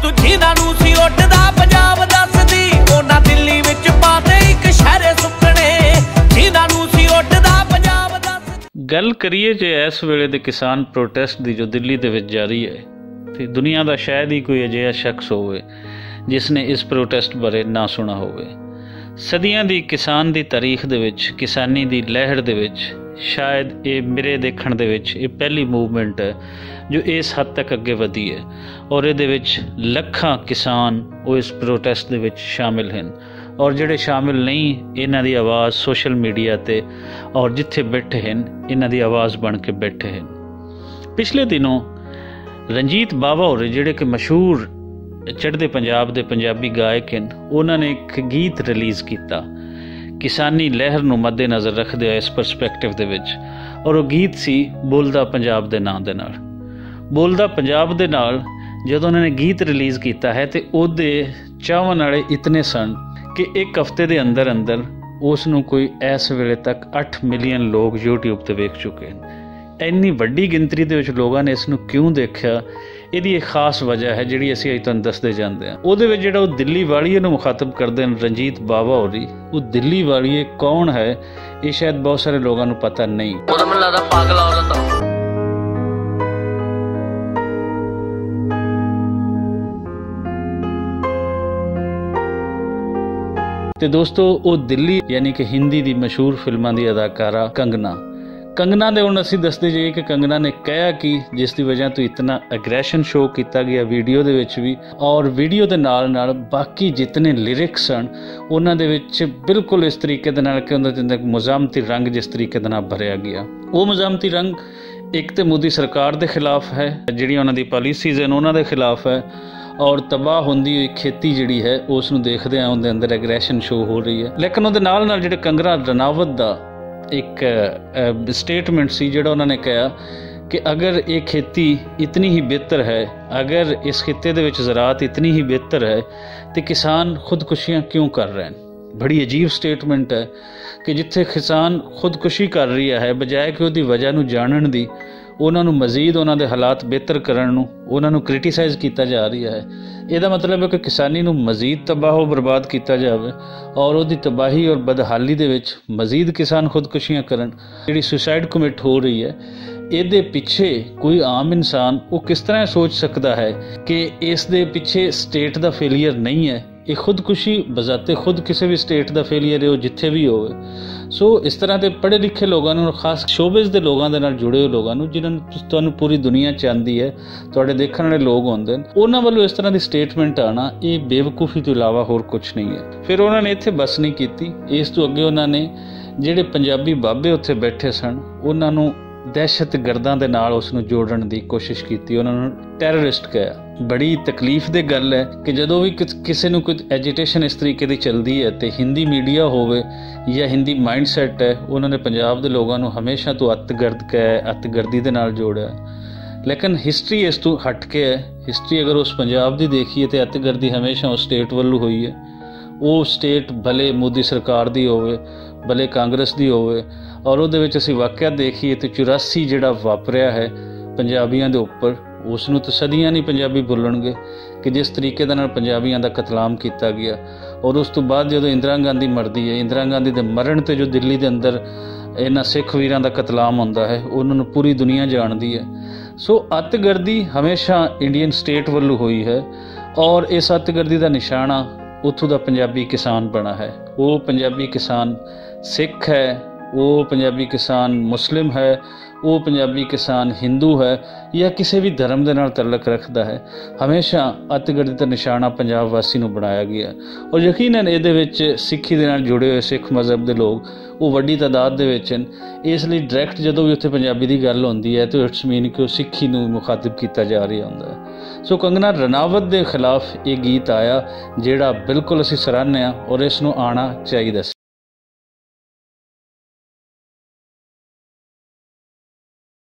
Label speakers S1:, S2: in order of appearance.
S1: तू जिन्हां नूं सी उड्डदा पंजाब दसदी उन्हां दिल्ली विच पाते एक शहरे सुपने जिन्हां नूं सी उड्डदा पंजाब दसदी।
S2: गल करिए जे इस वेले दे किसान प्रोटेस्ट दी जो दिल्ली दे विच जारी है ते दुनिया दा शायद ही कोई अजिहा शख्स होवे जिसने इस प्रोटेस्ट बारे ना सुना होवे। सदियां दी किसान दी तारीख दे विच किसानी दी लहर दे विच शायद ये मेरे देखण दे विच ये पहली मूवमेंट है जो इस हद तक अगे वधी है और ये विच लखां किसान वो इस प्रोटेस्ट दे विच शामिल हैं और जिहड़े शामिल नहीं इन्हां दी आवाज़ सोशल मीडिया ते और जिथे बैठे हैं इन्हां दी आवाज़ बन के बैठे हैं। पिछले दिनों रंजीत बावा होरे जिहड़े कि मशहूर चढ़दे पंजाब दे पंजाबी गायक हैं उन्होंने एक गीत रिलीज़ किया किसानी लहर नूं मद्दे नज़र रखदे इस परसपैक्टिव दे विच और वो गीत सी बोलदा पंजाब दे नां दे नाल। बोलदा पंजाब दे नाल जदों उन्होंने गीत रिलीज़ किया है तो उहदे चाहण वाले इतने सन कि एक हफ्ते दे अंदर अंदर उस नूं कोई इस वेले तक 8 मिलियन लोग यूट्यूब ते वेख चुके हैं। इन्नी वड्डी गिनती दे विच लोगों ने इसनूं क्यों देखा इहदी एक खास वजह है जिहड़ी असीं अज तुहानूं दसदे जांदे हां। उहदे विच जिहड़ा दिल्ली वालीए नूं मुखातब करदे हैं रंजीत बावा होरी वो दिल्ली वालीए कौन है ये शायद बहुत सारे लोगों नूं पता नहीं।
S3: मैनूं लगदा पागल हो रहा
S2: ते दोस्तों वो दिल्ली यानी कि हिंदी दी मशहूर फिल्मां दी अदाकारा कंगना दे हुण असीं दसदे जाइए कि कंगना ने कहा कि जिस दी वजह तो इतना एग्रैशन शो किया गया वीडियो दे विच भी और वीडियो दे नाल नाल बाकी जितने लिरिक्स हैं उन्हां दे विच बिल्कुल इस तरीके दे नाल कि उन्हां दे अंदर मुजामती रंग जिस तरीके दे नाल भरिया गया वो मुजामती रंग एक तो मोदी सरकार दे खिलाफ है जिहड़ियां उन्हां दी पॉलिसीज़ हैं उन्हां दे खिलाफ है और तबाह होंदी हुई खेती जिहड़ी है उस नूं देखदे आ उहदे अंदर एग्रैशन शो हो रही है। लेकिन उहदे नाल नाल जिहड़े कंगना रनावत दा एक स्टेटमेंट सी जिहड़ा उन्होंने कहा कि अगर ये खेती इतनी ही बेहतर है अगर इस खिते दे विच ज़राअत इतनी ही बेहतर है तो किसान खुदकुशियाँ क्यों कर रहे हैं। बड़ी अजीब स्टेटमेंट है कि जिथे किसान खुदकुशी कर रही है बजाय कि उसकी वजह नूं जानण दी उन्होंने मजीद उन्होंने हालात बेहतर करन उन्होंने क्रिटिसाइज़ किया जा रही है। यदा मतलब है कि किसानी नूं मजीद तबाह बर्बाद किया जाए और उसकी तबाही और बदहाली दे विच मजीद किसान खुदकुशियाँ करन जिहड़ी सुसाइड कमिट हो रही है ये पिछे कोई आम इंसान वो किस तरह सोच सकता है कि इस दे पिछे स्टेट का फेलीयर नहीं है। ये खुदकुशी बजाते खुद किसी भी स्टेट का फेलीयर है वो जिथे भी हो। सो इस तरह के पढ़े लिखे लोगों और खास शोबेज के लोगों के नाल जुड़े हुए लोगों जिन्होंने तुहानूं पूरी दुनिया चाहती है तुहाडे देखण वाले लोग होंदे उन्हां वल्लों इस तरह की स्टेटमेंट आना ये बेवकूफ़ी तो इलावा होर कुछ नहीं है। फिर उन्होंने इत्थे बस नहीं की इस तो अगे उन्होंने जिहड़े पंजाबी बाबे उत्थे बैठे सन उन्होंने दहशत गर्दां दे नाल उस नूं जोड़न दी कोशिश की उन्होंने टैररिस्ट कहा। बड़ी तकलीफ दे गल है कि जदों भी किसी नूं कोई एजिटेशन इस तरीके की चलती है तो हिंदी मीडिया होवे या हिंदी माइंड सैट है उन्होंने पंजाब के लोगों को हमेशा तो अतगर्द कहा अतगर्दी दे नाल जोड़िया। लेकिन हिस्टरी इस तो हट के है। हिस्टरी अगर उस पंजाब की देखिए तो अतगर्दी हमेशा उस स्टेट वालों हुई है। वो स्टेट भले मोदी सरकार दी होवे भले कांग्रेस दी होवे और उहदे विच असीं वाक़या देखिए तो 84 जिहड़ा वापरिया है पंजाबियों के उपर उसनूं तो सदियां नहीं पंजाबी भुल्लणगे कि जिस तरीके दे नाल पंजाबियों का कतलाम किया गया। और उस तो बाद जो इंदिरा गांधी मरदी है इंदिरा गांधी के मरण ते जो दिल्ली के अंदर इन्हां सिख वीरां का कतलाम होंदा है उन्होंने पूरी दुनिया जानती है। सो अतगर्दी हमेशा इंडियन स्टेट वालों हुई है और इस अतगर्दी का निशाना उत्थों का पंजाबी किसान बना है। वो पंजाबी किसान सिख है वो पंजाबी किसान मुस्लिम है वो पंजाबी किसान हिंदू है या किसी भी धर्म के नाल तल्लक रखता है हमेशा अतगर्दी का निशाना पंजाब वासी नूं बनाया गया। और यकीनन इहदे विच सिक्खी दे नाल जुड़े हुए सिख मजहब के लोग वो वड्डी तादाद दे विच इसलिए डायरैक्ट जदों भी उत्थे पंजाबी की गल होंदी है तो इट्स मीन कि सिक्खी नूं मुखातिब किया जा रहा होंदा है। सो कंगना रनावत के खिलाफ ये गीत आया जिहड़ा बिल्कुल असीं सराहने और इस नूं आना चाहिए।